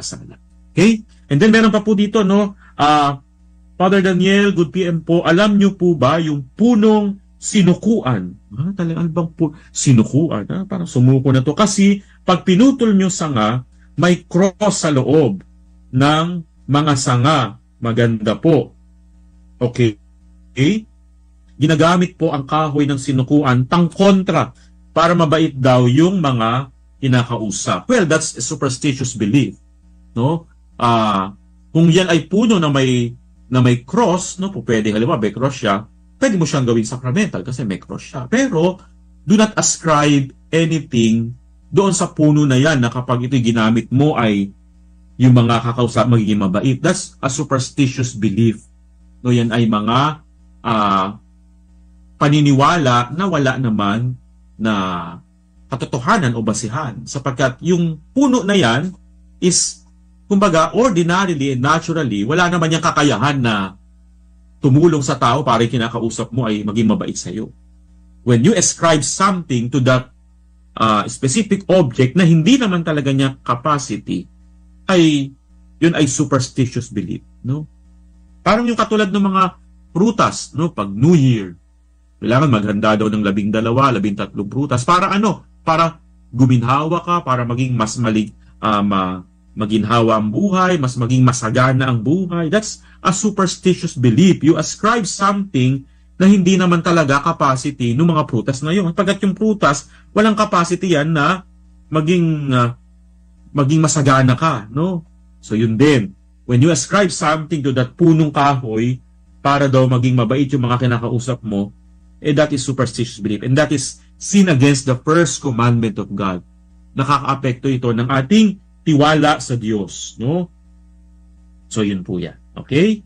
nagkakasala. Okay? And then meron pa po dito, no? Father Daniel, good PM po, alam nyo po ba yung punong sinukuan? Talagang bang sinukuan? Parang sumuko na to. Kasi pag pinutol nyo sanga, may cross sa loob ng mga sanga. Maganda po. Okay? Ginagamit po ang kahoy ng sinukuan kontra para mabait daw yung mga kinakausap. Well, that's a superstitious belief, no? Kung yan ay puno na may cross, no, po pwede halimbawa may cross siya, pwede mo siyang gawing sacramental kasi may cross siya. Pero do not ascribe anything doon sa puno na yan na kapag ito ginamit mo ay yung mga kakausap magiging mabait. That's a superstitious belief. No, yan ay mga paniniwala na wala naman na katotohanan o basihan, sapagkat yung puno na yan is, kumbaga, ordinarily and naturally, wala naman yung kakayahan na tumulong sa tao para yung kinakausap mo ay maging mabait sa iyo. When you ascribe something to that specific object na hindi naman talaga niya capacity, yun ay superstitious belief, no? Parang yung katulad ng mga prutas, no? Pag New Year, kailangan maghanda daw ng 12, 13 prutas. Para ano? Para guminhawa ka, para maging mas maginhawa ang buhay, mas maging masagana ang buhay. That's a superstitious belief. You ascribe something na hindi naman talaga capacity ng mga prutas na yun. Pagkat yung prutas, walang capacity yan na maging masagana ka, no? So yun din. When you ascribe something to that punong kahoy para daw maging mabait yung mga kinakausap mo, that is superstitious belief. And that is sin against the first commandment of God. Nakaka-apekto ito ng ating tiwala sa Diyos, no? So yun po yan. Okay?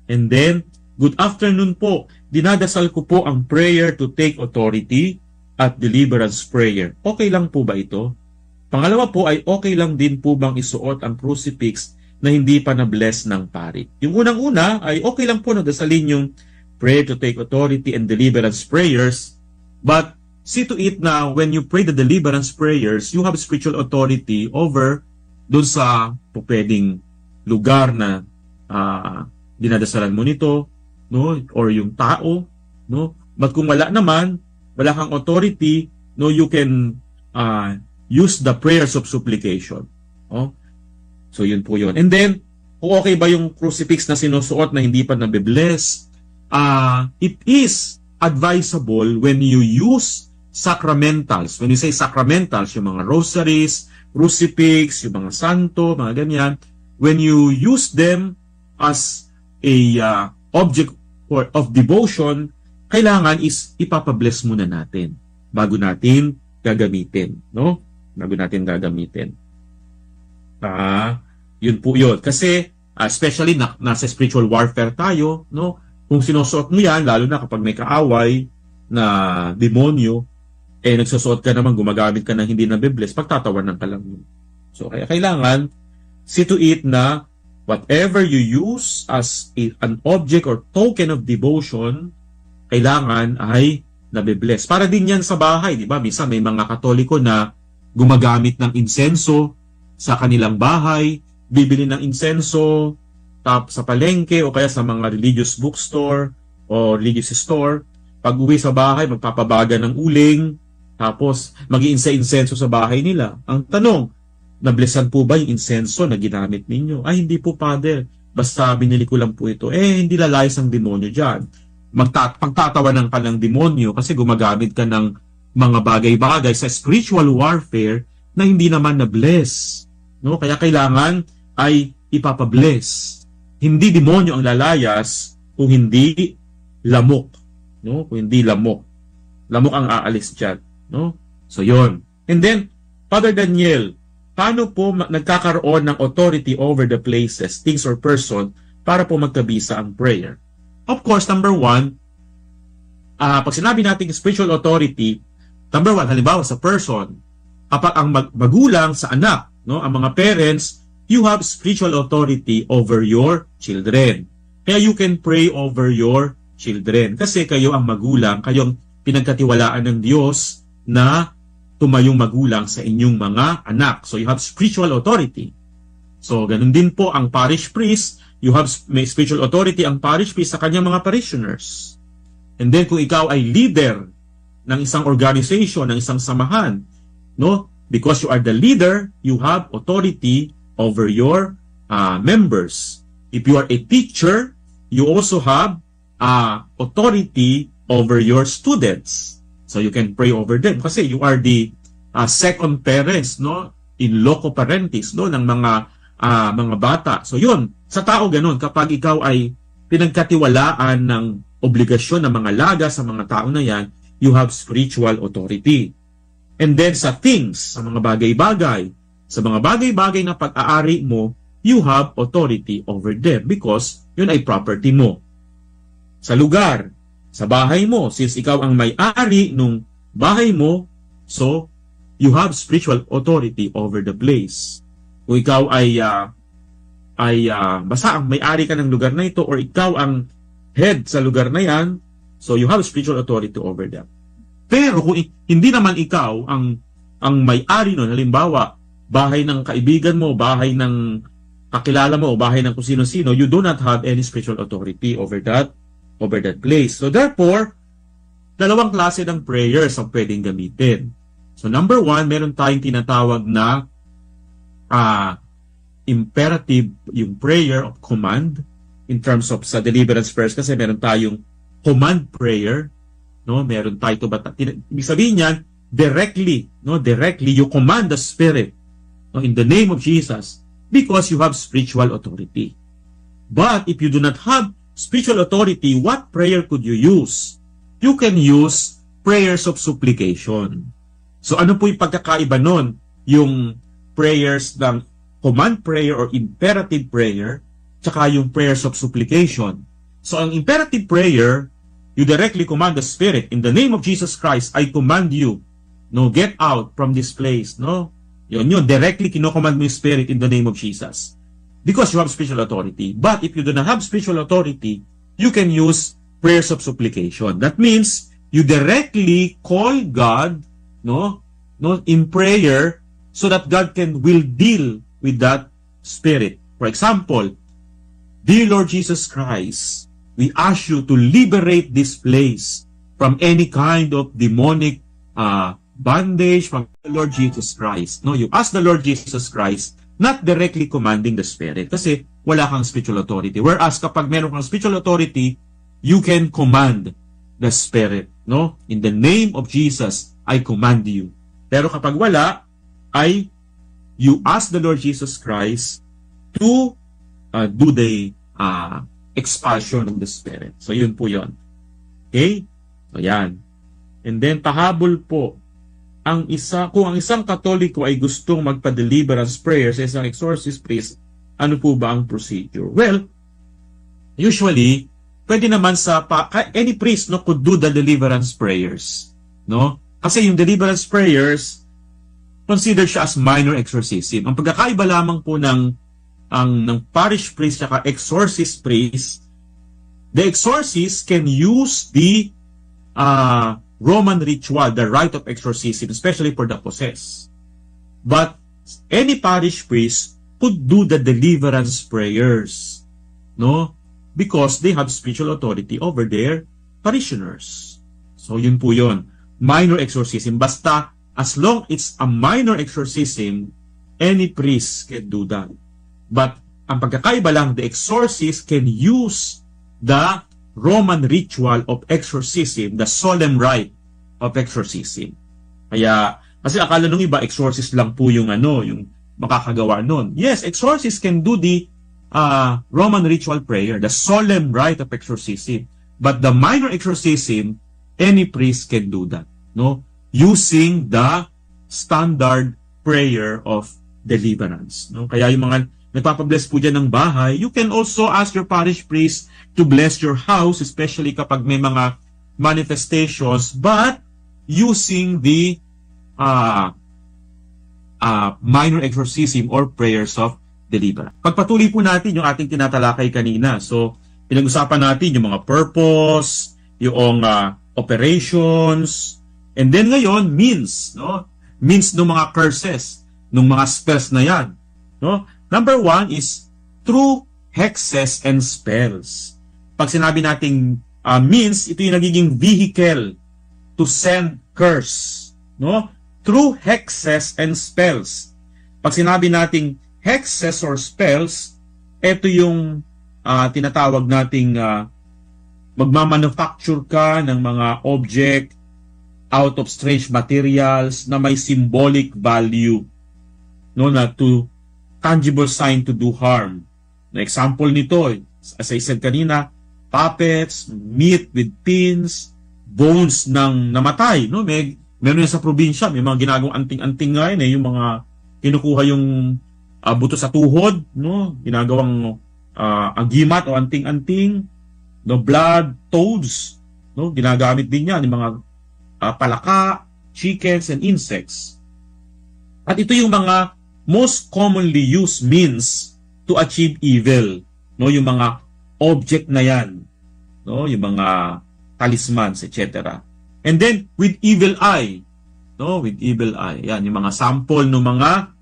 And then, good afternoon po. Dinadasal ko po ang prayer to take authority at deliverance prayer. Okay lang po ba ito? Pangalawa po ay okay lang din po bang isuot ang crucifix na hindi pa na-bless ng pari? Yung unang-una ay okay lang po na dasalin yung prayer to take authority and deliverance prayers, but see to it na when you pray the deliverance prayers, you have spiritual authority over doon sa pwedeng lugar na dinadasalan mo nito, no, or yung tao, no. But kung wala naman, wala kang authority, no, you can use the prayers of supplication. Oh. So yun po yun. And then, kung okay ba yung crucifix na sinusuot na hindi pa nabibless, it is advisable when you use sacramentals. When you say sacramentals, yung mga rosaries, crucifix, yung mga santo, mga ganyan, when you use them as a object of devotion, kailangan is ipapabless muna natin bago natin gagamitin, no? Bago natin gagamitin. Yun po yun. Kasi, especially nasa spiritual warfare tayo, no? Kung sinusuot mo yan, lalo na kapag may kaaway na demonyo, nagsusuot ka naman, gumagamit ka ng hindi nabibless, pagtatawanan ka lang yun. So, kaya kailangan, see to it na whatever you use as an object or token of devotion, kailangan ay nabibless. Para din yan sa bahay, di ba? Minsan may mga Katoliko na gumagamit ng insenso sa kanilang bahay, bibili ng insenso sa palengke o kaya sa mga religious bookstore o religious store. Pag uwi sa bahay, magpapabaga ng uling, tapos mag-iinsa-insenso sa bahay nila. Ang tanong, nablessan po ba yung insenso na ginamit ninyo? Ay, hindi po, Father. Basta binili ko lang po ito. Hindi lalayas ang demonyo dyan. Pagtatawanan ka ng demonyo kasi gumagamit ka ng mga bagay-bagay sa spiritual warfare na hindi naman na-bless. No? Kaya kailangan ay ipapabless. Hindi demonyo ang lalayas kung hindi lamok. No? Kung hindi lamok. Lamok ang aalis dyan. No? So, yon. And then, Father Daniel, paano po nagkakaroon ng authority over the places, things, or person para po magkabisa ang prayer? Of course, number one, pag sinabi natin spiritual authority, number one, halimbawa sa person, kapag ang magulang sa anak, no, ang mga parents, you have spiritual authority over your children. Kaya you can pray over your children. Kasi kayo ang magulang, kayong pinagkatiwalaan ng Diyos na tumayong magulang sa inyong mga anak. So you have spiritual authority. So, ganun din po ang parish priest. You have may spiritual authority ang parish priest sa kanyang mga parishioners. And then, kung ikaw ay leader ng isang organization, ng isang samahan, no? Because you are the leader, you have authority over your members. If you are a teacher, you also have authority over your students. So you can pray over them kasi you are the second parents, no, in loco parentis, no, ng mga bata. So yun, sa tao ganun, kapag ikaw ay pinagkatiwalaan ng obligasyon ng mga laga sa mga tao na yan, you have spiritual authority. And then sa things, sa mga bagay-bagay, sa mga bagay-bagay na pag-aari mo, you have authority over them because yun ay property mo. Sa lugar, sa bahay mo, since ikaw ang may-ari nung bahay mo, so you have spiritual authority over the place. Kung ikaw ay basta ang may-ari ka ng lugar na ito or ikaw ang head sa lugar na yan, so you have spiritual authority over them. Pero kung hindi naman ikaw ang may-ari nun, halimbawa, bahay ng kaibigan mo, bahay ng kakilala mo, bahay ng kung sino-sino, you do not have any spiritual authority over that place. So therefore, dalawang klase ng prayers ang pwedeng gamitin. So number 1, meron tayong tinatawag na imperative, yung prayer of command in terms of sa deliverance prayers kasi meron tayong command prayer, no? Meron tayo ito ibig sabihin niyan directly you command the spirit, no, in the name of Jesus because you have spiritual authority. But if you do not have spiritual authority, what prayer could you use? You can use prayers of supplication. So ano po yung pagkakaiba nun? Yung prayers ng command prayer or imperative prayer tsaka yung prayers of supplication. So ang imperative prayer, you directly command the spirit, in the name of Jesus Christ, I command you, no, get out from this place, no? Yun, directly kinocommand mo yung spirit in the name of Jesus. Because you have spiritual authority. But if you do not have spiritual authority, you can use prayers of supplication. That means you directly call God, no, in prayer so that God will deal with that spirit. For example, dear Lord Jesus Christ, we ask you to liberate this place from any kind of demonic bondage from the Lord Jesus Christ. No, you ask the Lord Jesus Christ, not directly commanding the spirit kasi wala kang spiritual authority. Whereas kapag meron kang spiritual authority, you can command the spirit. No, in the name of Jesus, I command you. Pero kapag wala, you ask the Lord Jesus Christ to do the expulsion of the spirit. So, yun po yun. Okay? So, yan. And then, pahabol po, kung ang isang Katoliko ay gustong magpa-deliverance prayer sa isang exorcist priest, ano po ba ang procedure? Well, usually, pwede naman any priest, no, could do the deliverance prayers. No? Kasi yung deliverance prayers, considered siya as minor exorcism. Ang pagkakaiba lamang po ng parish priest at exorcist priest, the exorcist can use the Roman ritual, the rite of exorcism, especially for the possessed. But any parish priest could do the deliverance prayers, no? Because they have spiritual authority over their parishioners. So yun po yun. Minor exorcism. Basta, as long it's a minor exorcism, any priest can do that. But ang pagkakaiba lang, the exorcist can use the Roman ritual of exorcism, the solemn rite of exorcism. Kaya, kasi akala nung iba, exorcist lang po yung yung makakagawa nun. Yes, exorcist can do the Roman ritual prayer, the solemn rite of exorcism. But the minor exorcism, any priest can do that, no? Using the standard prayer of deliverance, no? Kaya yung mga nagpapabless po dyan ng bahay, you can also ask your parish priest to bless your house, especially kapag may mga manifestations, but using the minor exorcism or prayers of deliverance. Pagpatuloy po natin yung ating tinatalakay kanina. So, pinag-usapan natin yung mga purpose, yung operations, and then ngayon, means, no? Means ng mga curses, ng mga spells na yan, no? Number 1 is through hexes and spells. Pag sinabi nating means, ito yung nagiging vehicle to send curse, no? Through hexes and spells. Pag sinabi nating hexes or spells, ito yung tinatawag nating magmamanufacture ka ng mga object out of strange materials na may symbolic value, no, na to tangible sign to do harm. Na example nito, as I said kanina, puppets, meat with pins, bones ng namatay, no? Meron yan sa probinsya, may mga ginagawang anting-anting nga yun, yung mga kinukuha yung buto sa tuhod, no? Ginagawang agimat o anting-anting, no? Blood, toads, no? Ginagamit din yan, yung mga palaka, chickens, and insects. At ito yung mga most commonly used means to achieve evil, no? Yung mga object na yan, no? Yung mga talismans, etc. And then with evil eye, no? With evil eye, yan yung mga sample ng mga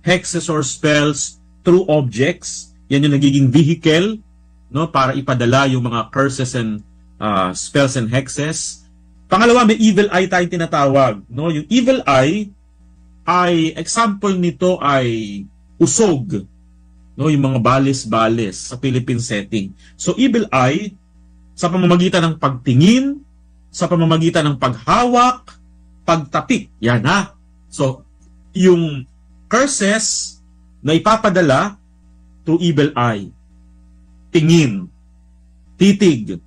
hexes or spells through objects. Yan yung nagiging vehicle, no, para ipadala yung mga curses and spells and hexes. Pangalawa, may evil eye tayong tinatawag, no? Yung evil eye ay example nito ay usog, no, yung mga balis-balis sa Philippine setting. So evil eye sa pamamagitan ng pagtingin, sa pamamagitan ng paghawak, pagtapik. Yan ha. So yung curses na ipapadala through evil eye, tingin, titig,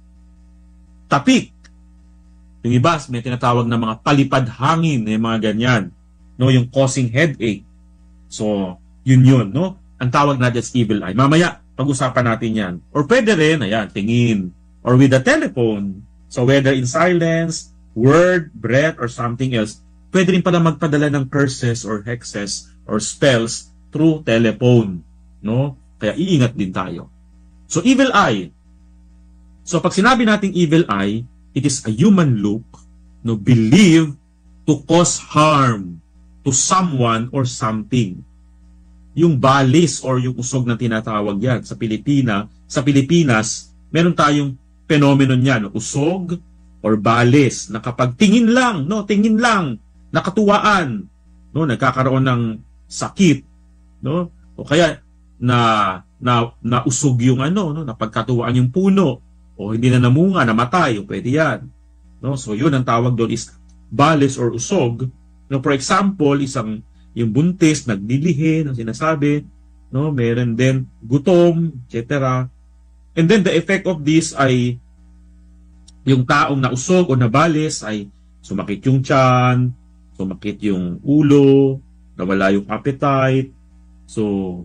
tapik. Yung iba, may tinatawag na mga palipad hangin, yung mga ganyan, no, yung causing headache. So yun, no? Ang tawag natin is evil eye. Mamaya, pag-usapan natin yan. Or pwede rin, ayan, tingin. Or with a telephone. So whether in silence, word, breath, or something else, pwede rin pala magpadala ng curses or hexes or spells through telephone. No? Kaya iingat din tayo. So evil eye. So pag sinabi nating evil eye, it is a human look, no, believed to cause harm to someone or something. Yung balis or yung usog na tinatawag yan sa Pilipinas, meron tayong phenomenon yan, no? Usog or balis na kapag tingin lang, nakatuwaan, no, nagkakaroon ng sakit, no? O kaya na usog yung no, napagkatuwaan yung puno o hindi na namunga, namatay, o pwede yan, no? So yun ang tawag doon is balis or usog. No, for example, yung buntis, naglilihi, ang sinasabi, no, meron din gutom, etc. And then the effect of this ay yung taong nausog o nabalis ay sumakit yung tiyan, sumakit yung ulo, nawala yung appetite. So,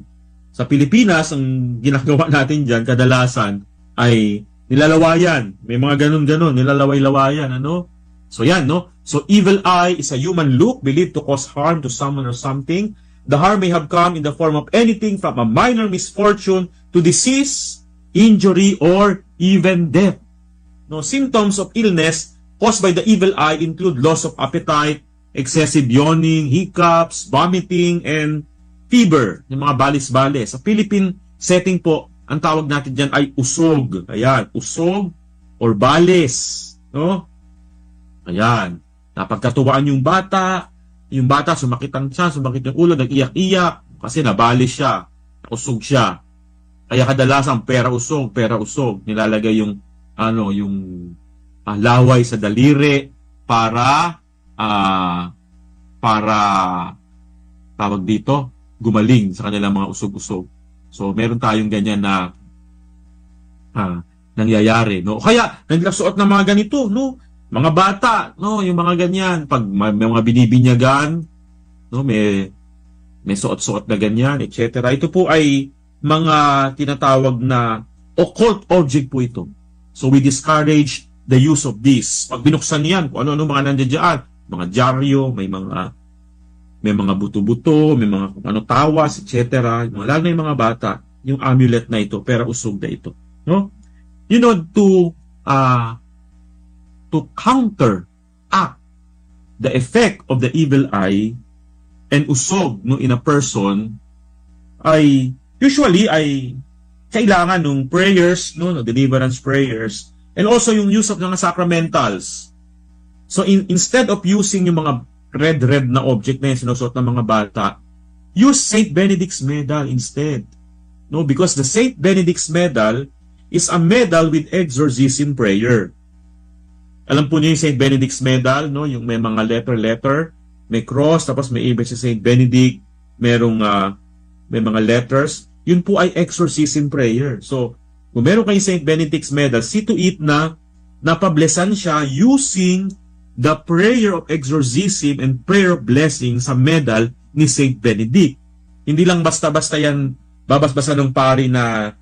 sa Pilipinas, ang ginagawa natin dyan, kadalasan, ay nilalawayan. May mga ganun-ganun, nilalaway-lawayan, ano? So yan, no? So evil eye is a human look believed to cause harm to someone or something. The harm may have come in the form of anything from a minor misfortune to disease, injury, or even death. No, symptoms of illness caused by the evil eye include loss of appetite, excessive yawning, hiccups, vomiting, and fever. Yung mga balis-balis. Sa Philippine setting po, ang tawag natin dyan ay usog. Ayan, usog or balis. No? Ayan. Napagkatuwaan yung bata sumakit ang tiyan, sumakit yung ulo, nag-iyak-iyak kasi nabalis siya, usog siya. Kaya kadalasan pera usog, nilalagay yung laway sa daliri para tawag dito, gumaling sa kanilang mga usog-usog. So meron tayong ganyan na nangyayari, no? Kaya naglasuot ng mga ganito, no? Mga bata, no, yung mga ganyan, pag may mga binibinyagan, no, may suot-suot na ganyan, etc. Ito po ay mga tinatawag na occult object po ito. So we discourage the use of this. Pag binuksan niyan, kung ano-ano mga nandiyan dyan, mga dyaryo, may mga buto-buto, may mga tawas, etc. Lalo na yung mga bata, yung amulet na ito, pera usog na ito, no? You know, to counteract the effect of the evil eye and usog, no, in a person, ay usually ay kailangan ng prayers, no, deliverance prayers, and also yung use of mga sacramentals. So instead of using yung mga red na object na yung sinusuot ng mga bata, use Saint Benedict's medal instead. No, because the Saint Benedict's medal is a medal with exorcism prayer. Alam po niyo yung Saint Benedict's medal, no, yung may mga letter, may cross, tapos may image sa Saint Benedict, may mga letters. Yun po ay exorcism prayer. So, kung meron kayong Saint Benedict's medal, see to it na napablesan siya using the prayer of exorcism and prayer of blessing sa medal ni Saint Benedict. Hindi lang basta-basta yan babas-basa ng pari na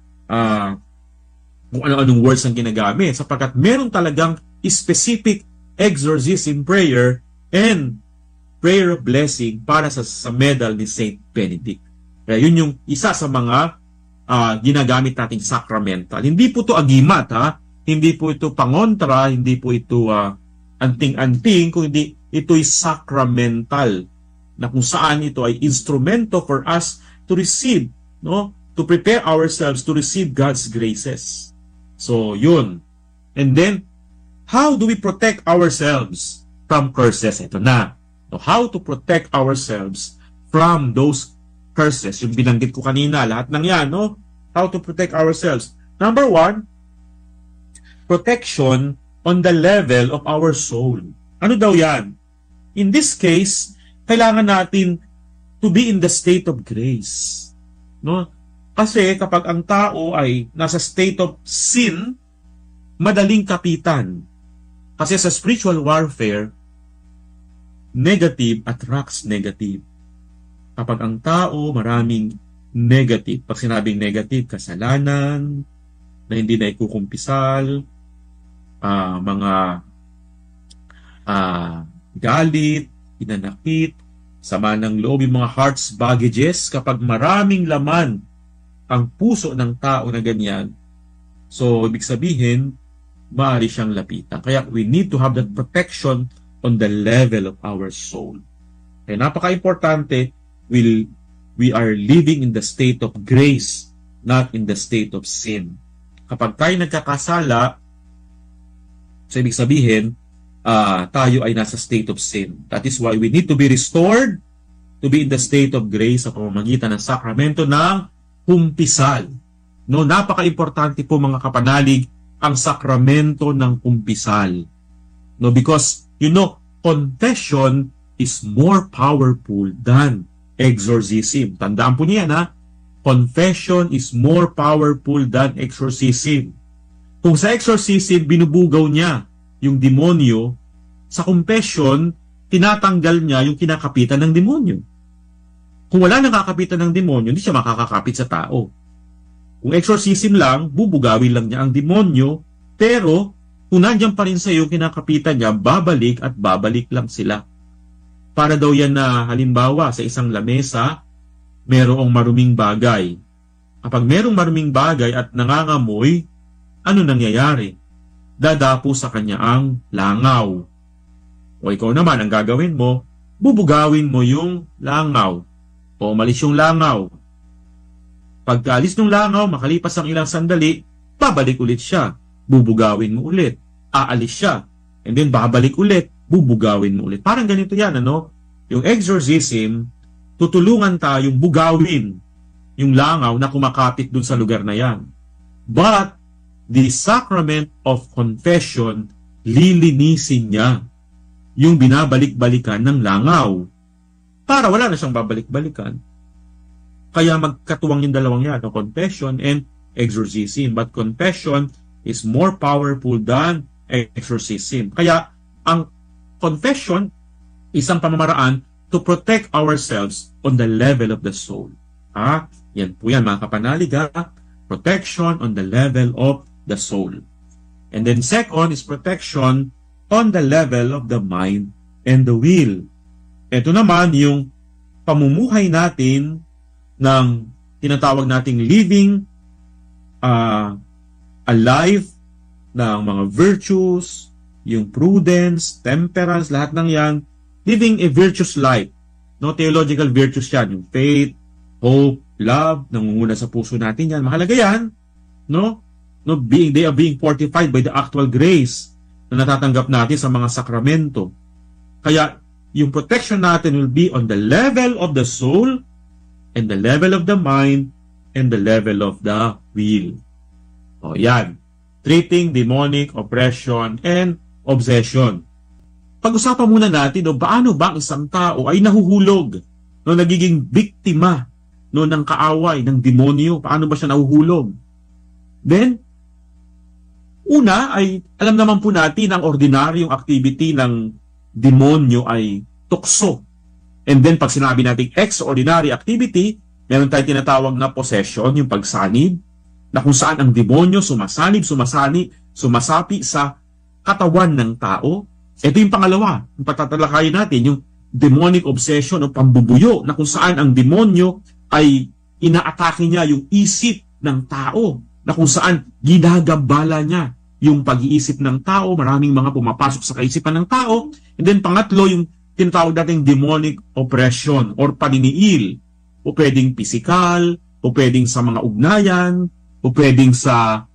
kung ano-anong words ang ginagamit, sapagkat meron talagang specific exorcism prayer and prayer of blessing para sa medal ni Saint Benedict. Kaya yun yung isa sa mga ginagamit nating sacramental. Hindi po ito agimat, ha? Hindi po ito pangontra, hindi po ito anting-anting, kundi ito'y sacramental na kung saan ito ay instrumento for us to receive, no? To prepare ourselves to receive God's graces. So, yun. And then, how do we protect ourselves from curses? Ito na. So, how to protect ourselves from those curses. Yung binanggit ko kanina, lahat ng yan, no? How to protect ourselves. Number 1, protection on the level of our soul. Ano daw yan? In this case, kailangan natin to be in the state of grace. No? Kasi kapag ang tao ay nasa state of sin, madaling kapitan. Kasi sa spiritual warfare, negative attracts negative. Kapag ang tao maraming negative, pag sinabing negative, kasalanan, na hindi na ikukumpisal, mga galit, pinanakit, sama ng loob, yung mga heart's baggages, kapag maraming laman ang puso ng tao na ganyan, so ibig sabihin, maaari siyang lapitan. Kaya we need to have that protection on the level of our soul. Kaya napaka-importante, we are living in the state of grace, not in the state of sin. Kapag tayo nagkakasala, so ibig sabihin, tayo ay nasa state of sin. That is why we need to be restored to be in the state of grace sa pamamagitan ng sakramento ng kumpisal. No, napaka-importante po mga kapanalig ang sakramento ng kumpisal. No, because confession is more powerful than exorcism. Tandaan po niya na confession is more powerful than exorcism. Kung sa exorcism, binubugaw niya yung demonyo, sa confession, tinatanggal niya yung kinakapitan ng demonyo. Kung wala nakakapitan ng demonyo, hindi siya makakakapit sa tao. Kung exorcism lang, bubugawin lang niya ang demonyo, pero kung nandiyan pa rin sa iyo kinakapitan niya, babalik at babalik lang sila. Para daw yan na halimbawa sa isang lamesa, merong maruming bagay. Kapag merong maruming bagay at nangangamoy, ano nangyayari? Dadapo sa kanya ang langaw. O ikaw naman, ang gagawin mo, bubugawin mo yung langaw. O umalis yung langaw. Pagkaalis ng langaw, makalipas ang ilang sandali, babalik ulit siya. Bubugawin mo ulit. Aalis siya. And then babalik ulit. Bubugawin mo ulit. Parang ganito yan, ano? Yung exorcism, tutulungan tayong bugawin yung langaw na kumakapit dun sa lugar na yan. But, the sacrament of confession, lilinisin niya yung binabalik-balikan ng langaw. Para wala na siyang babalik-balikan. Kaya magkatuwang yung dalawang yan, no? Confession and exorcism. But confession is more powerful than exorcism. Kaya, ang confession, isang pamamaraan to protect ourselves on the level of the soul. Yan po yan mga kapanalig. Protection on the level of the soul. And then second is protection on the level of the mind and the will. Ito naman yung pamumuhay natin ng tinatawag nating living a life ng mga virtues, yung prudence, temperance, lahat ng yan, living a virtuous life. No, theological virtues yan, yung faith, hope, love, nangunguna sa puso natin yan. Mahalaga yan, no? No, they are being fortified by the actual grace na natatanggap natin sa mga sakramento. Kaya, yung protection natin will be on the level of the soul, and the level of the mind, and the level of the will. O, yan. Treating demonic oppression and obsession. Pag-usapan muna natin, no, paano ba ang isang tao ay nahuhulog, no, nagiging biktima, no, ng kaaway, ng demonyo? Paano ba siya nahuhulog? Then, una ay, alam naman po natin, ang ordinaryong activity ng demonyo ay tukso. And then, pag sinabi natin extraordinary activity, meron tayong tinatawag na possession, yung pagsanib, na kung saan ang demonyo sumasapi sa katawan ng tao. Ito yung pangalawa, yung patatalakayin natin, yung demonic obsession o pambubuyo, na kung saan ang demonyo ay inaatake niya yung isip ng tao, na kung saan ginagambala niya yung pag-iisip ng tao, maraming mga pumapasok sa kaisipan ng tao. And then pangatlo, yung tinatawag nating demonic oppression or paniniil. O pwedeng physical, o pwedeng sa mga ugnayan, o pwedeng sa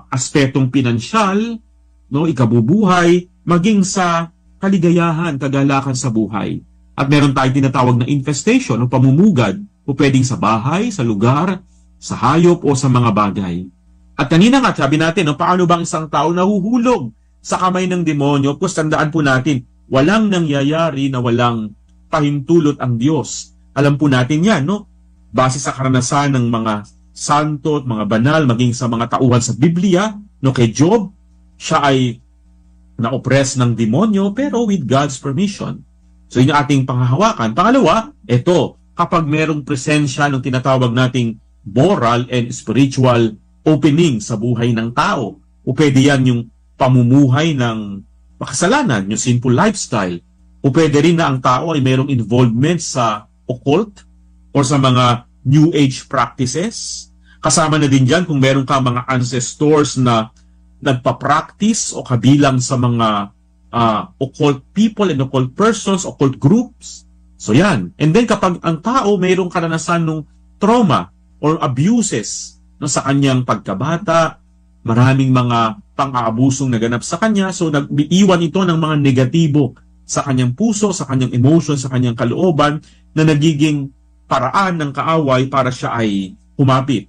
aspetong pinansyal, no, ikabubuhay, maging sa kaligayahan, kagalakan sa buhay. At meron tayong tinatawag na infestation o pamumugad, o pwedeng sa bahay, sa lugar, sa hayop o sa mga bagay. At kanina nga, sabi natin, no, paano bang isang tao nahuhulog sa kamay ng demonyo? Of course, tandaan po natin, walang nangyayari na walang pahintulot ang Diyos. Alam po natin yan, no? Base sa karanasan ng mga santo at mga banal, maging sa mga tauhan sa Biblia, no, kay Job, siya ay na-oppress ng demonyo, pero with God's permission. So, yun yung ating panghahawakan. Pangalawa, ito, kapag merong presensya ng tinatawag nating moral and spiritual opening sa buhay ng tao, o pwede yan yung pamumuhay ng makasalanan, yung sinful lifestyle, o pwede rin na ang tao ay merong involvement sa occult or sa mga New Age practices. Kasama na din dyan kung meron ka mga ancestors na nagpa-practice o kabilang sa mga occult people and occult persons, occult groups. So yan. And then kapag ang tao mayroong karanasan ng trauma or abuses no, sa kanyang pagkabata, maraming mga pang-aabusong naganap sa kanya, so nag-iwan ito ng mga negatibo sa kanyang puso, sa kanyang emotion, sa kanyang kalooban, na nagiging paraan ng kaaway para siya ay humapit.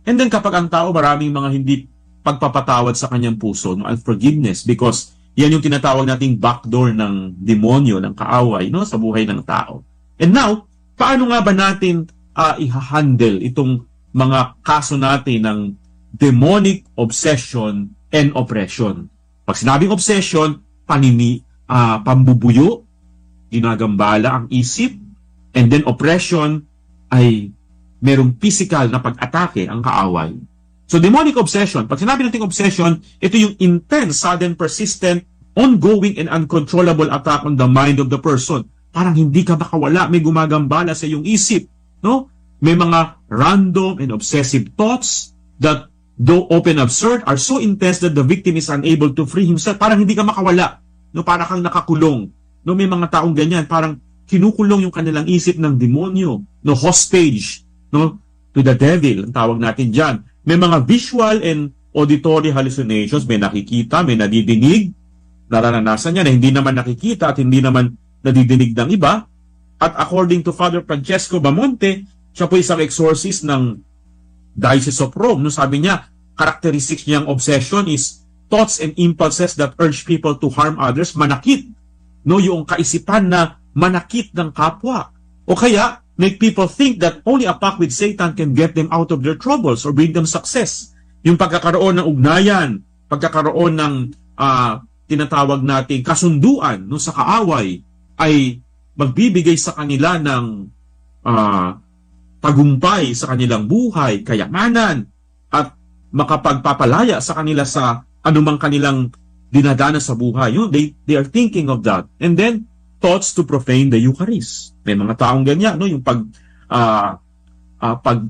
And then kapag ang tao maraming mga hindi pagpapatawad sa kanyang puso, no, unforgiveness, because yan yung tinatawag nating backdoor ng demonyo, ng kaaway, no, sa buhay ng tao. And now, paano nga ba natin i-handle itong mga kaso natin ng demonic obsession and oppression? Pag sinabing obsession, pambubuyo, ginagambala ang isip, and then oppression ay merong physical na pag-atake ang kaaway. So demonic obsession, pag sinabi natin obsession, ito yung intense, sudden, persistent, ongoing, and uncontrollable attack on the mind of the person. Parang hindi ka makawala, may gumagambala sa iyong isip. No? May mga random and obsessive thoughts that, though often absurd, are so intense that the victim is unable to free himself. Parang hindi ka makawala. No? Parang kang nakakulong. No? May mga taong ganyan, parang kinukulong yung kanilang isip ng demonyo. No? Hostage. No? To the devil, ang tawag natin dyan. May mga visual and auditory hallucinations, may nakikita, may nadidinig, nararanasan niya na hindi naman nakikita at hindi naman nadidinig ng iba. At according to Father Francesco Bamonte, siya po isang exorcist ng Diocese of Rome. No, sabi niya, characteristics niyang obsession is thoughts and impulses that urge people to harm others, manakit. No, yung kaisipan na manakit ng kapwa. O kaya, make people think that only a pact with Satan can get them out of their troubles or bring them success. Yung pagkakaroon ng ugnayan, pagkakaroon ng tinatawag nating kasunduan no, sa kaaway ay magbibigay sa kanila ng tagumpay sa kanilang buhay, kayamanan, at makapagpapalaya sa kanila sa anumang kanilang dinadanas sa buhay. You know, they are thinking of that. And then, thoughts to profane the Eucharist. May mga taong ganyan, no? Yung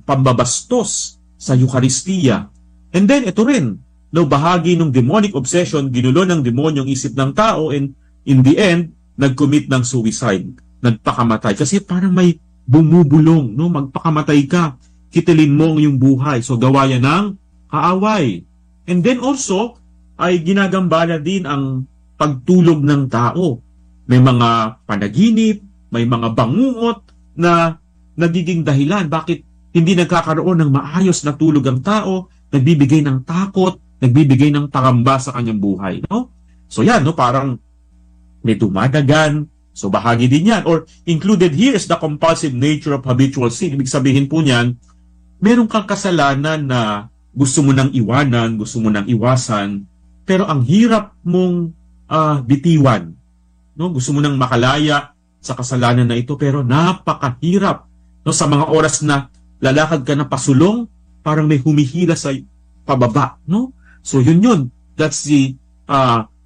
pambabastos sa Eucharistia. And then, ito rin, no, bahagi ng demonic obsession, ginulo ng demonyo ang isip ng tao, and in the end, nag-commit ng suicide, nagpakamatay. Kasi parang may bumubulong, no? Magpakamatay ka, kitilin mo ang iyong buhay. So gawa yan ng kaaway. And then also, ay ginagambala din ang pagtulog ng tao. May mga panaginip, may mga bangungot na nagiging dahilan bakit hindi nagkakaroon ng maayos na tulog ang tao, nagbibigay ng takot, nagbibigay ng pangamba sa kanyang buhay. No? So yan, no? Parang may dumadagan. So bahagi din yan. Or included here is the compulsive nature of habitual sin. Ibig sabihin po niyan, meron kang kasalanan na gusto mo nang iwanan, gusto mo nang iwasan, pero ang hirap mong bitiwan. No? Gusto mo nang makalaya sa kasalanan na ito, pero napakahirap. No? Sa mga oras na lalakad ka na pasulong, parang may humihila sa pababa. No? So yun. That's the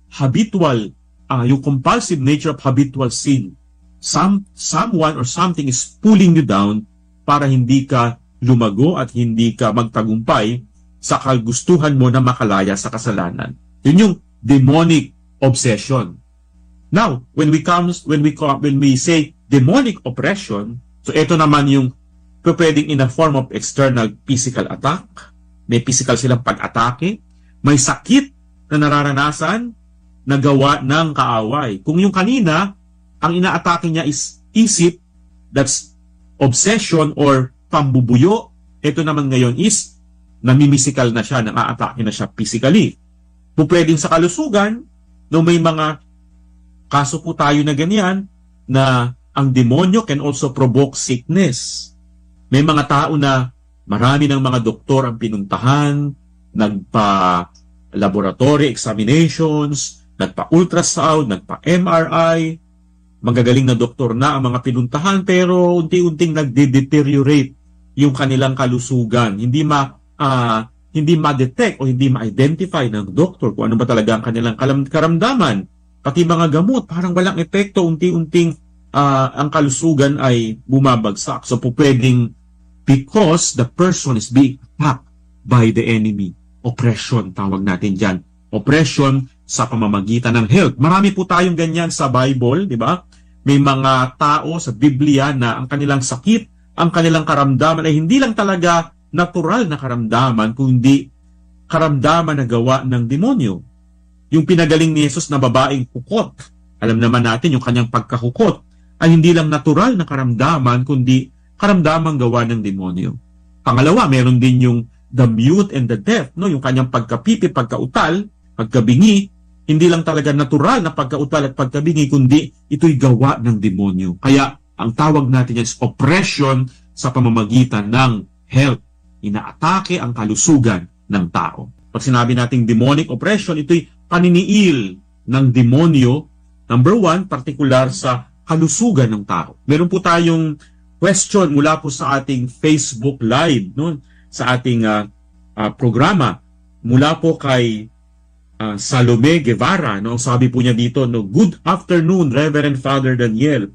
habitual, yung compulsive nature of habitual sin. Someone or something is pulling you down para hindi ka lumago at hindi ka magtagumpay sa kagustuhan mo na makalaya sa kasalanan. Yun yung demonic obsession. Now, when we say demonic oppression, so ito naman yung pwedeng in a form of external physical attack, may physical silang pag-atake, may sakit na nararanasan na gawa ng kaaway. Kung yung kanina, ang inaatake niya is isip, that's obsession or pambubuyo, ito naman ngayon is namimisikal na siya, nang-aatake na siya physically. Pwedeng sa kalusugan, no, may mga kaso po tayo na ganyan, na ang demonyo can also provoke sickness. May mga tao na marami ng mga doktor ang pinuntahan, nagpa-laboratory examinations, nagpa-ultrasound, nagpa-MRI, magagaling na doktor na ang mga pinuntahan, pero unti-unting nagde-deteriorate yung kanilang kalusugan. Hindi ma-detect o hindi ma-identify ng doktor kung ano ba talaga ang kanilang karamdaman. Pati mga gamot, parang walang epekto, unti-unting ang kalusugan ay bumabagsak. So pwedeng because the person is being attacked by the enemy. Oppression, tawag natin dyan. Oppression sa pamamagitan ng health. Marami po tayong ganyan sa Bible, di ba? May mga tao sa Biblia na ang kanilang sakit, ang kanilang karamdaman ay hindi lang talaga natural na karamdaman, kundi karamdaman na gawa ng demonyo. Yung pinagaling ni Jesus na babaeng hukot, alam naman natin yung kanyang pagkahukot, ay hindi lang natural na karamdaman, kundi karamdaman gawa ng demonyo. Pangalawa, meron din yung the mute and the deaf, no? Yung kanyang pagkapipi, pagkautal, pagkabingi, hindi lang talaga natural na pagkautal at pagkabingi, kundi ito'y gawa ng demonyo. Kaya ang tawag natin yan is oppression sa pamamagitan ng health. Inaatake ang kalusugan ng tao. Pag sinabi nating demonic oppression, ito'y paniniil ng demonyo, number one, partikular sa kalusugan ng tao. Meron po tayong question mula po sa ating Facebook Live, no? Sa ating programa, mula po kay Salome Guevara, no? Sabi po niya dito, no, good afternoon, Reverend Father Daniel.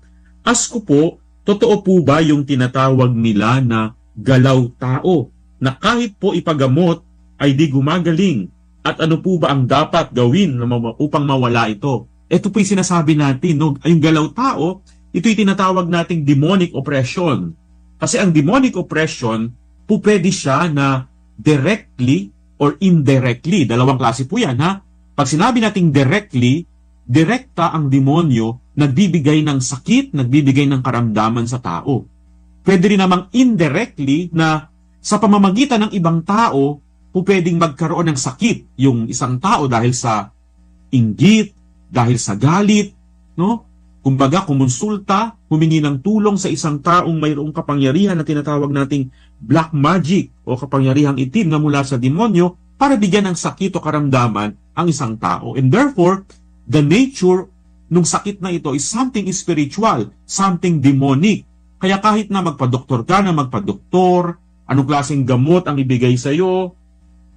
Ask ko po, totoo po ba yung tinatawag nila na galaw tao, na kahit po ipagamot ay di gumagaling? At ano po ba ang dapat gawin upang mawala ito? Ito po yung sinasabi natin, no? Yung galaw tao, ito'y tinatawag nating demonic oppression. Kasi ang demonic oppression, po pwede siya na directly or indirectly. Dalawang klase po yan, ha? Pag sinabi nating directly, direkta ang demonyo, nagbibigay ng sakit, nagbibigay ng karamdaman sa tao. Pwede rin namang indirectly na sa pamamagitan ng ibang tao, po pwedeng magkaroon ng sakit yung isang tao dahil sa inggit, dahil sa galit, no? Kumbaga, kumonsulta, humingi ng tulong sa isang taong mayroong kapangyarihan na tinatawag nating black magic o kapangyarihang itim na mula sa demonyo para bigyan ng sakit o karamdaman ang isang tao. And therefore, the nature ng sakit na ito is something spiritual, something demonic. Kaya kahit na magpa-doktor ka na magpa-doktor, anong klaseng gamot ang ibigay sa iyo,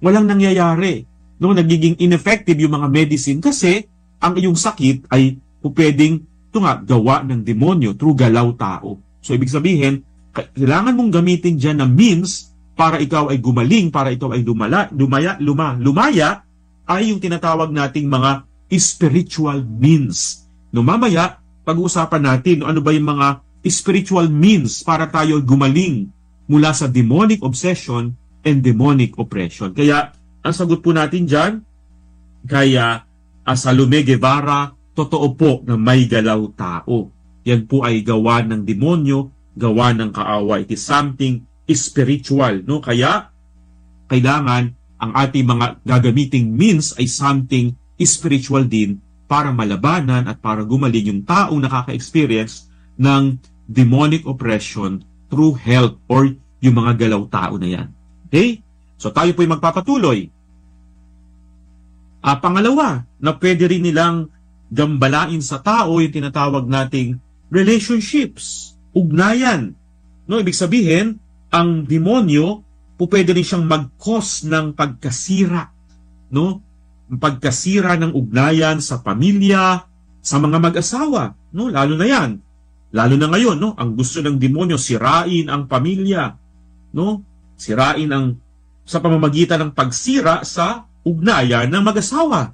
walang nangyayari. No, nagiging ineffective yung mga medicine kasi ang iyong sakit ay pwedeng gawa ng demonyo through galaw tao. So ibig sabihin, kailangan mong gamitin dyan na means para ikaw ay gumaling, para ikaw ay lumaya ay yung tinatawag nating mga spiritual means. No, mamaya, pag-uusapan natin ano ba yung mga spiritual means para tayo gumaling mula sa demonic obsession and demonic oppression. Kaya, ang sagot po natin dyan, kaya Salome Guevara, totoo po na may galaw tao. Yan po ay gawa ng demonyo, gawa ng kaaway. It is something spiritual, no? Kaya, kailangan ang ating mga gagamiting means ay something spiritual din para malabanan at para gumaling yung taong nakaka-experience ng demonic oppression through health or yung mga galaw tao na yan. Okay? So tayo po'y magpapatuloy. Pangalawa, na pwede rin nilang gambalain sa tao yung tinatawag nating relationships, ugnayan. No, ibig sabihin, ang demonyo po pwede rin siyang mag-cause ng pagkasira, no? Pagkasira ng ugnayan sa pamilya, sa mga mag-asawa, no? Lalo na yan. Lalo na ngayon, no? Ang gusto ng demonyo, sirain ang pamilya, no? Sirain ang sa pamamagitan ng pagsira sa ugnayan ng mag-asawa.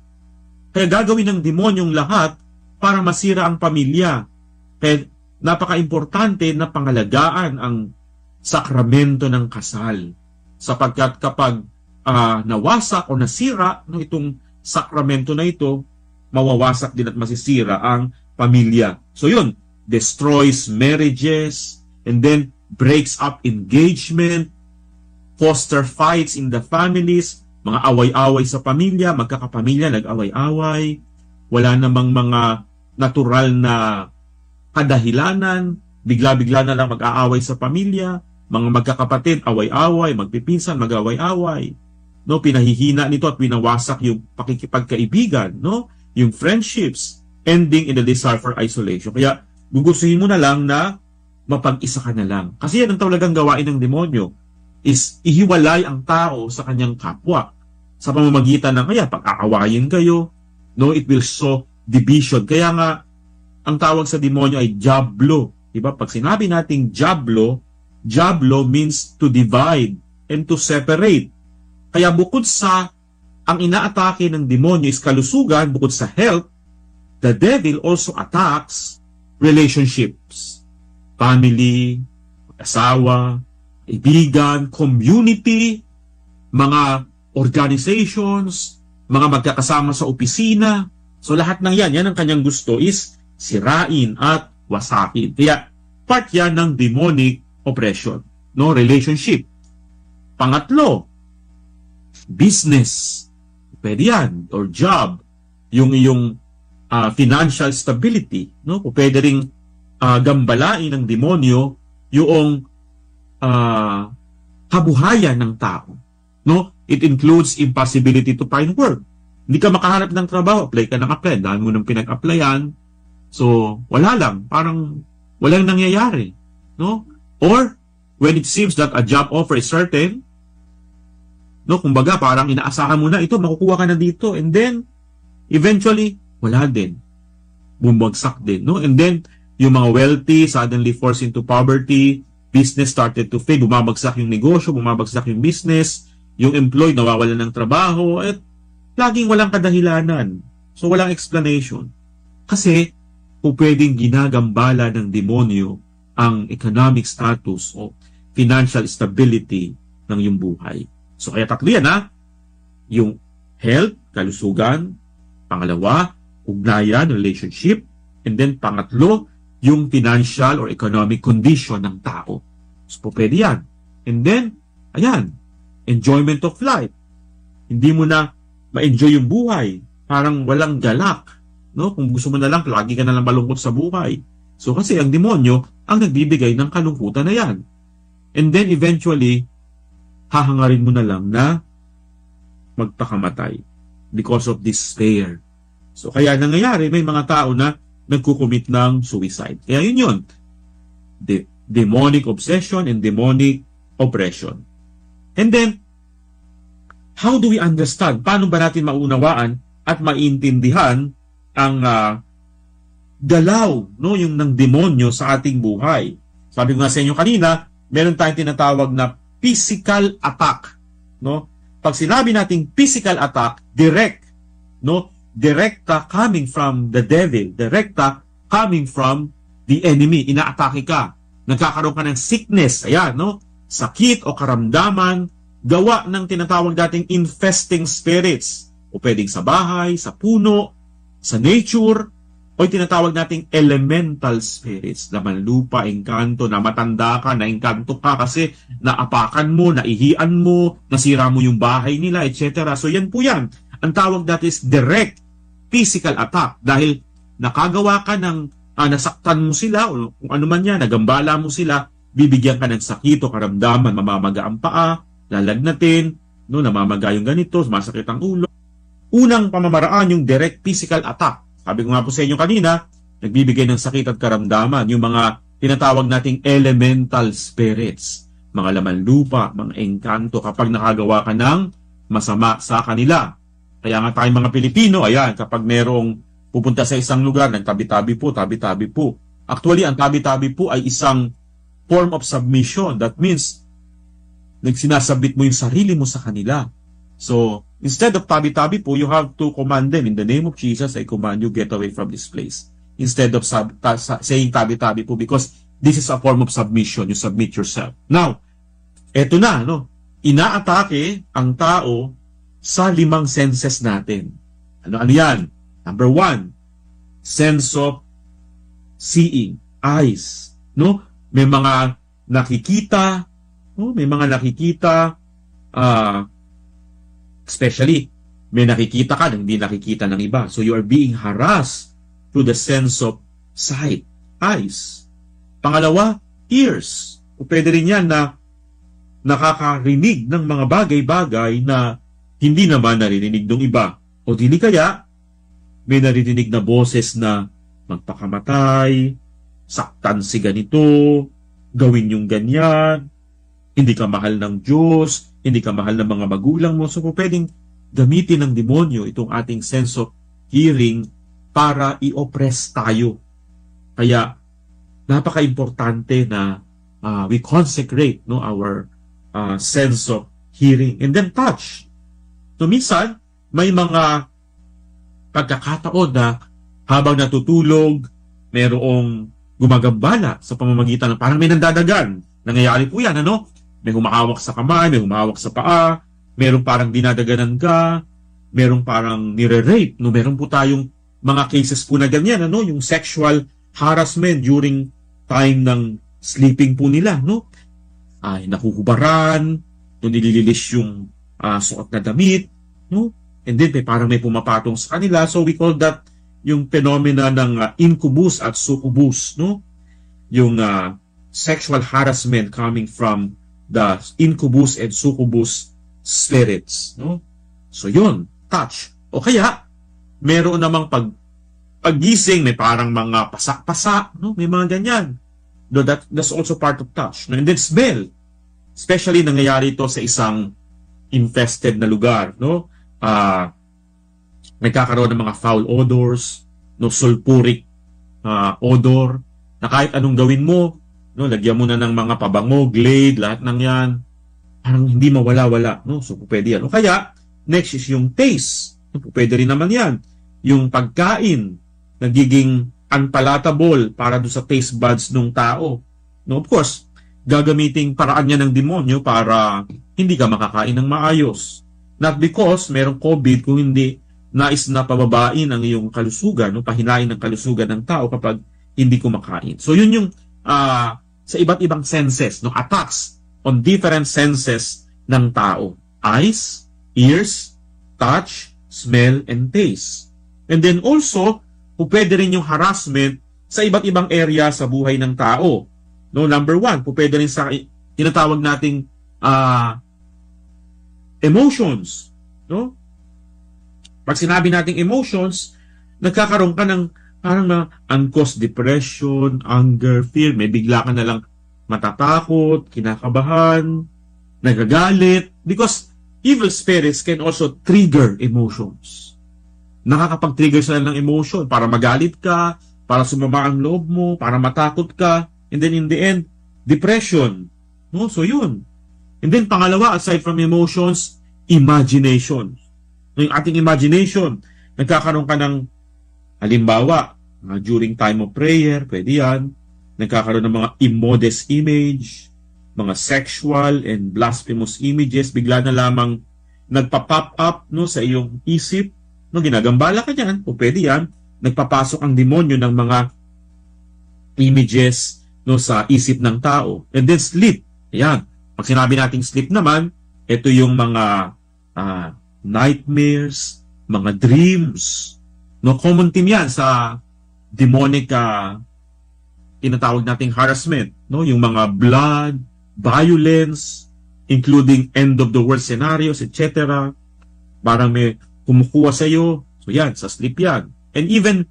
Kaya gagawin ng demonyong lahat para masira ang pamilya. Kaya napaka-importante na pangalagaan ang sakramento ng kasal. Sapagkat kapag nawasak o nasira no, itong sakramento na ito, mawawasak din at masisira ang pamilya. So yun, destroys marriages, and then breaks up engagement, foster fights in the families, mga away-away sa pamilya, magkakapamilya, nag-away-away, wala namang mga natural na kadahilanan, bigla-bigla na lang mag-aaway sa pamilya, mga magkakapatid, away-away, magpipinsan, mag-away-away. No, pinahihina nito at winawasak yung pakikipagkaibigan, no? Yung friendships, ending in the desire for isolation. Kaya gugustuhin mo na lang na mapag-isa ka na lang. Kasi yan ang talagang gawain ng demonyo, is ihiwalay ang tao sa kanyang kapwa sa pamamagitan ng kaya pag-aawayin kayo, no, it will sow division. Kaya nga ang tawag sa demonyo ay diablo, diba? Pag sinabi nating diablo means to divide and to separate. Kaya bukod sa ang inaatake ng demonyo is kalusugan, bukod sa health, the devil also attacks relationships, family, asawa, kaibigan, community, mga organizations, mga magkakasama sa opisina. So lahat ng yan ang kanyang gusto is sirain at wasakin. Kaya part yan ng demonic oppression, no? Relationship. Pangatlo, business. Pwede yan, or job. Yung iyong financial stability, no? Pwede ring gambalain ng demonyo yung kabuhayan ng tao, no? It includes impossibility to find work. Hindi ka makahanap ng trabaho, apply ka ng apply, dahil mo nang pinag-applyan, so wala lang, parang walang nangyayari, no? Or when it seems that a job offer is certain, no, kumbaga parang inaasahan mo na ito, makukuha ka na dito, and then eventually wala din, bumagsak din, no? And then yung mga wealthy suddenly forced into poverty, business started to fail, bumabagsak yung negosyo, bumabagsak yung business, yung employee nawawalan ng trabaho, at laging walang kadahilanan. So walang explanation. Kasi pwedeng ginagambala ng demonyo ang economic status o financial stability ng iyong buhay. So kaya tatlo yan, ha? Yung health, kalusugan, pangalawa, ugnayan, relationship, and then pangatlo, yung financial or economic condition ng tao. So, pwede yan. And then, ayan, enjoyment of life. Hindi mo na ma-enjoy yung buhay. Parang walang galak. No? Kung gusto mo na lang, lagi ka na lang malungkot sa buhay. So, kasi ang demonyo ang nagbibigay ng kalungkutan na yan. And then, eventually, hahangarin mo na lang na magpakamatay because of despair. So, kaya nangyayari, may mga tao na nagkukumit ng suicide. Kaya yun. Demonic obsession and demonic oppression. And then, how do we understand? Paano ba natin maunawaan at maintindihan ang galaw, no, yung ng demonyo sa ating buhay? Sabi ko nga sa inyo kanina, meron tayong tinatawag na physical attack, no? Pag sinabi nating physical attack, direct, no? Directa coming from the devil, directa coming from the enemy, inaatake ka, nagkakaroon ka ng sickness, ayan, no? Sakit o karamdaman, gawa ng tinatawag dating infesting spirits, o pwedeng sa bahay, sa puno, sa nature, o tinatawag nating elemental spirits, laman lupa, engkanto, na matanda ka, na engkanto ka kasi naapakan mo, naihian mo, nasira mo yung bahay nila, etc. So yan po yan. Ang tawag dati is direct physical attack dahil nakagawa ka ng nasaktan mo sila o kung ano man yan, nagambala mo sila, bibigyan ka ng sakit o karamdaman, mamamaga ang paa, lalagnatin, no, namamaga yung ganito, masakit ang ulo. Unang pamamaraan yung direct physical attack. Sabi ko nga po sa inyo kanina, nagbibigay ng sakit at karamdaman, yung mga tinatawag nating elemental spirits, mga laman lupa, mga engkanto, kapag nakagawa ka ng masama sa kanila. Kaya nga tayong mga Pilipino, ayan, kapag merong pupunta sa isang lugar, nagtabi-tabi po, tabi-tabi po. Actually, ang tabi-tabi po ay isang form of submission. That means, nagsinasabit mo yung sarili mo sa kanila. So, instead of tabi-tabi po, you have to command them, in the name of Jesus, I command you, get away from this place. Instead of saying tabi-tabi po, because this is a form of submission. You submit yourself. Now, eto na, no? Inaatake ang tao sa 5 senses natin. Ano yan? Number 1, sense of seeing, eyes. No? May mga nakikita, no? May mga nakikita, especially, may nakikita ka na hindi nakikita ng iba. So you are being harassed through the sense of sight, eyes. Pangalawa, ears. O pwede rin yan na nakakarinig ng mga bagay-bagay na hindi naman naririnig ng iba. O dili kaya, may naririnig na boses na magpakamatay, saktan si ganito, gawin yung ganyan, hindi ka mahal ng Diyos, hindi ka mahal ng mga magulang mo. So, pwedeng gamitin ng demonyo itong ating sense of hearing para i-oppress tayo. Kaya, napaka-importante na we consecrate, no, our sense of hearing. And then touch. So, minsan, may mga pagkakataon na habang natutulog, merong gumagambala sa pamamagitan ng parang may nandadagan. Nangyayari po yan, ano? May humahawak sa kamay, may humahawak sa paa, merong parang dinadaganan ka, merong parang nire-rape, no? Meron po tayong mga cases po na ganyan, ano? Yung sexual harassment during time ng sleeping po nila, no? Ay, nakuhubaran, nilililis yung suot na damit, no? And then, parang may pumapatong sa kanila. So, we call that yung phenomena ng incubus at succubus, no? Yung sexual harassment coming from the incubus and succubus spirits, no? So, yun, touch. O kaya, meron namang paggising, may parang mga pasak-pasak, no? May mga ganyan. No, that's also part of touch. No? And then, smell. Especially, nangyayari ito sa isang infested na lugar, no? Nagkakaroon ng mga foul odors, no, sulfuric odor, na kahit anong gawin mo, no, lagyan mo na ng mga pabango, glade, lahat ng yan, parang hindi mawala-wala, no? So, pwede yan. O kaya, next is yung taste. Pwede rin naman yan. Yung pagkain, nagiging unpalatable para doon sa taste buds ng tao. No, of course, gagamiting paraan niya ng demonyo para hindi ka makakain ng maayos. Not because merong COVID, kung hindi nais na pababain ang iyong kalusugan, no? Pahinain ng kalusugan ng tao kapag hindi kumakain. So yun yung sa iba't ibang senses, no? Attacks on different senses ng tao. Eyes, ears, touch, smell, and taste. And then also, pwede rin yung harassment sa iba't ibang area sa buhay ng tao. No, number 1, pwede rin sa tinatawag nating emotions, no? Pag sinabi nating emotions, nagkakaroon ka ng parang uncaused depression, anger, fear, may bigla ka na lang matatakot, kinakabahan, nagagalit, because evil spirits can also trigger emotions. Nakakapag-trigger sila ng emotion para magalit ka, para sumama ang loob mo, para matakot ka, and then in the end, depression. No? So yun. And then pangalawa, aside from emotions, imagination. Yung ating imagination, nagkakaroon ka ng, halimbawa, during time of prayer, pwede yan. Nagkakaroon ng mga immodest image, mga sexual and blasphemous images, bigla na lamang nagpa-pop up no, sa iyong isip, no, ginagambala ka dyan, o pwede yan, nagpapasok ang demonyo ng mga images no, sa isip ng tao. And then sleep, ayan. Pag sinabi nating sleep naman, ito yung mga nightmares, mga dreams. No, common theme yan sa demonic tinatawag nating harassment. No? Yung mga blood, violence, including end of the world scenarios, etc. Parang may kumukuha sa iyo. So yan, sa sleep yan. And even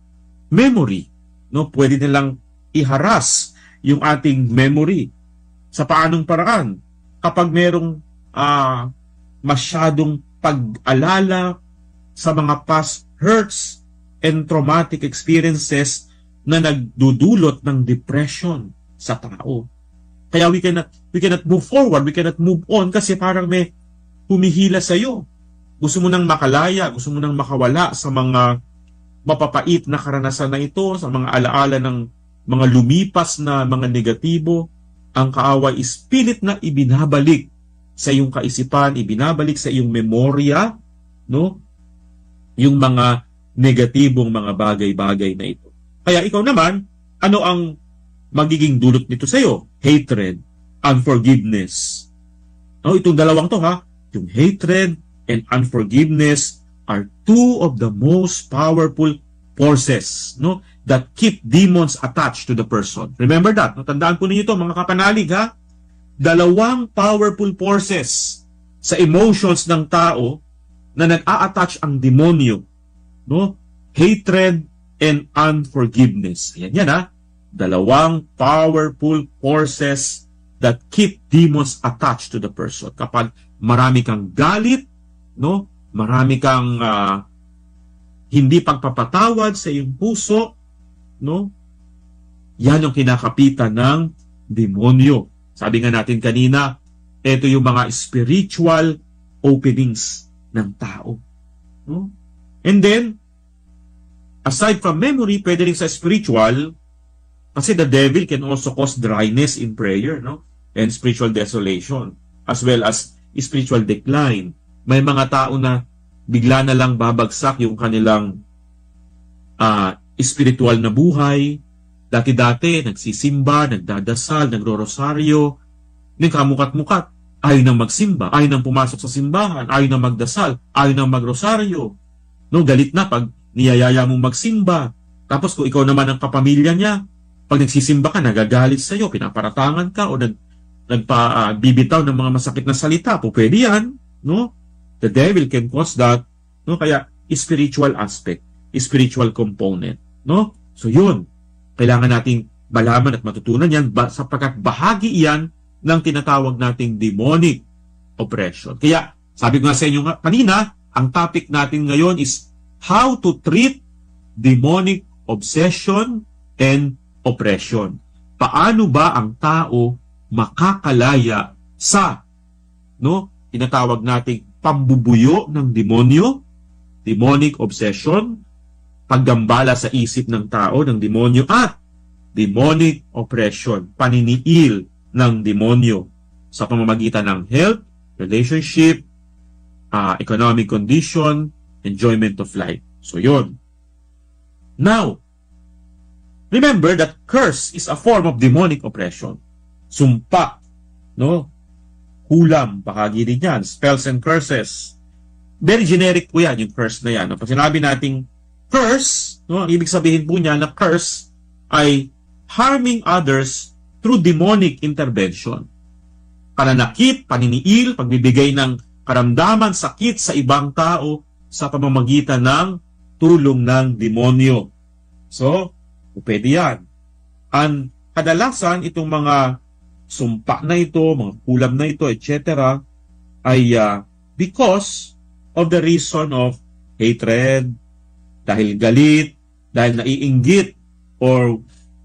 memory. No? Pwede nilang i-harass yung ating memory. Sa paanong paraan? Kapag merong masyadong pag-alala sa mga past hurts and traumatic experiences na nagdudulot ng depression sa tao. Kaya we cannot move forward, we cannot move on kasi parang may humihila sa iyo. Gusto mo nang makalaya, gusto mo nang makawala sa mga mapapait na karanasan na ito, sa mga alaala ng mga lumipas na mga negatibo. Ang kaaway is pilit na ibinabalik sa iyong kaisipan, ibinabalik sa iyong memorya, no? Yung mga negatibong mga bagay-bagay na ito. Kaya ikaw naman, ano ang magiging dulot nito sa iyo? Hatred, unforgiveness. No, itong dalawang to ha, yung hatred and unforgiveness are two of the most powerful forces, no, that keep demons attached to the person. Remember that, no? Tandaan po ninyo ito mga kapanalig ha. Dalawang powerful forces sa emotions ng tao na nag-a-attach ang demonyo, no? Hatred and unforgiveness. Ayan yan ha. Dalawang powerful forces that keep demons attached to the person. Kapag marami kang galit, no? Marami kang hindi pagpapatawad sa iyong puso, no? Yan yung kinakapitan ng demonyo. Sabi nga natin kanina, ito yung mga spiritual openings ng tao. No? And then, aside from memory, pwede rin sa spiritual, kasi the devil can also cause dryness in prayer, no? And spiritual desolation, as well as spiritual decline. May mga tao na bigla na lang babagsak yung kanilang spiritual na buhay. Dati-dati, nagsisimba, nagdadasal, nagro-rosaryo, nagkamukat-mukat, ayaw nang magsimba, ayaw nang pumasok sa simbahan, ayaw nang magdasal, ayaw nang magrosaryo. No, galit na pag niyayaya mong magsimba. Tapos kung ikaw naman ang kapamilya niya, pag nagsisimba ka, nagagalit sa iyo, pinaparatangan ka o nagpabibitaw ng mga masakit na salita, po pwede yan, no? The devil can cause that, no? Kaya spiritual aspect, spiritual component, no? So yun, kailangan nating malaman at matutunan yan sapagkat bahagi iyan ng tinatawag nating demonic oppression. Kaya sabi ko nga sa inyo kanina, ang topic natin ngayon is how to treat demonic obsession and oppression. Paano ba ang tao makakalaya sa tinatawag nating pambubuyo ng demonyo, demonic obsession, paggambala sa isip ng tao ng demonyo at demonic oppression, paniniil ng demonyo sa pamamagitan ng health, relationship, economic condition, enjoyment of life. So yun. Now, remember that curse is a form of demonic oppression. Sumpa, no? Hulam, bahagi din yan. Spells and curses. Very generic po yan, yung curse na yan. Pag sinabi nating curse, no, ibig sabihin po niya na curse ay harming others through demonic intervention. Pananakit, paniniil, pagbibigay ng karamdaman, sakit sa ibang tao sa pamamagitan ng tulong ng demonyo. So, pwede yan. Ang kadalasan, itong mga sumpa na ito, mga kulam na ito, etc. ay because of the reason of hatred, dahil galit, dahil naiinggit, or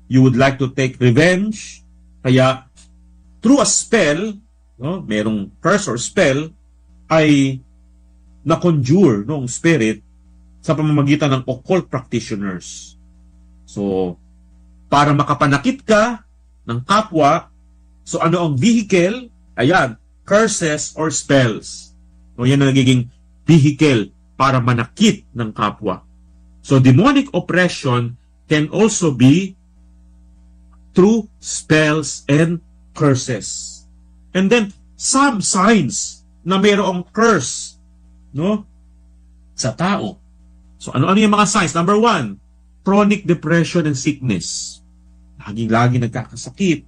you would like to take revenge. Kaya, through a spell, no, merong curse or spell, ay na-conjure ng spirit sa pamamagitan ng occult practitioners. So, para makapanakit ka ng kapwa, so ano ang vehicle? Ayan, curses or spells. So, yan ang nagiging vehicle para manakit ng kapwa. So, demonic oppression can also be through spells and curses. And then, some signs na mayroong curse, no, sa tao. So, ano-ano yung mga signs? Number 1, chronic depression and sickness. Lagi-lagi nagkakasakit.